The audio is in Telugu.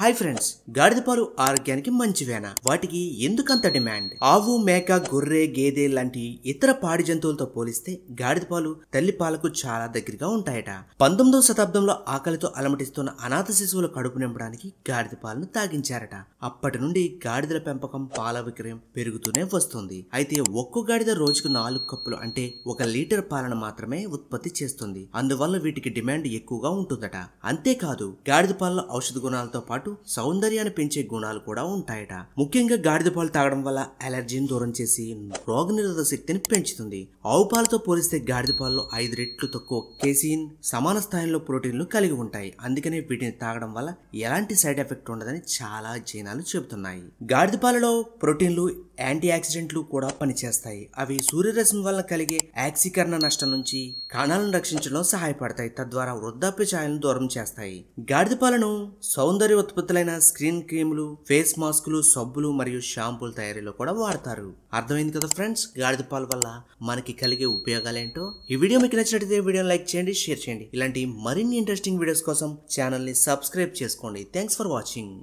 హాయ్ ఫ్రెండ్స్, గాడిద పాలు ఆరోగ్యానికి మంచివేనా? వాటికి ఎందుకంత డిమాండ్? ఆవు, మేక, గొర్రె, గేదె లాంటి ఇతర పాడి జంతువులతో పోలిస్తే గాడిద పాలు తల్లి పాలకు చాలా దగ్గరగా ఉంటాయట. 19వ శతాబ్దంలో ఆకలితో అలమటిస్తున్న అనాథ శిశువుల కడుపు నింపడానికి గాడిద పాలను తాగించారట. అప్పటి నుండి గాడిదల పెంపకం, పాల విక్రయం పెరుగుతూనే వస్తుంది. అయితే ఒక్కో గాడిద రోజుకు 4 కప్పులు అంటే 1 లీటర్ పాలను మాత్రమే ఉత్పత్తి చేస్తుంది. అందువల్ల వీటికి డిమాండ్ ఎక్కువగా ఉంటుందట. అంతేకాదు, గాడిద పాలలో ఔషధ గుణాలతో పాటు సౌందర్యాన్ని పెంచే గుణాలు కూడా ఉంటాయట. ముఖ్యంగా గాడిద పాలు తాగడం వల్ల అలర్జీని దూరం చేసి రోగనిరోధక శక్తిని పెంచుతుంది. ఆవు పాలతో పోలిస్తే గాడిద పాలలో 5 రెట్లు తక్కువ కేసిన్, సమాన స్థాయిలో ప్రోటీన్లు కలిగి ఉంటాయి. అందుకనే వీటిని తాగడం వల్ల ఎలాంటి సైడ్ ఎఫెక్ట్ ఉండదని చాలా అధ్యయనాలు చెబుతున్నాయి. గాడిద పాలలో ప్రోటీన్లు, యాంటీ ఆక్సిడెంట్లు కూడా పనిచేస్తాయి. అవి సూర్యరశ్మి వల్ల కలిగే ఆక్సీకరణ నష్టం నుంచి కణాలను రక్షించడంలో సహాయపడతాయి. తద్వారా వృద్ధాప్య ఛాయలను దూరం చేస్తాయి. గాడిద పాలను సౌందర్య ఉత్పత్తులైన స్క్రీన్ క్రీములు, ఫేస్ మాస్కులు, సబ్బులు మరియు షాంపూల తయారీలో కూడా వాడతారు. అర్థమైంది కదా ఫ్రెండ్స్, గాడిద పాల వల్ల మనకి కలిగే ఉపయోగాలేంటో. ఈ వీడియో మీకు నచ్చినట్లయితే వీడియోని లైక్ చేయండి, షేర్ చేయండి. ఇలాంటి మరిన్ని ఇంట్రెస్టింగ్ వీడియోస్ కోసం ఛానల్ని సబ్స్క్రైబ్ చేసుకోండి. Thanks for watching.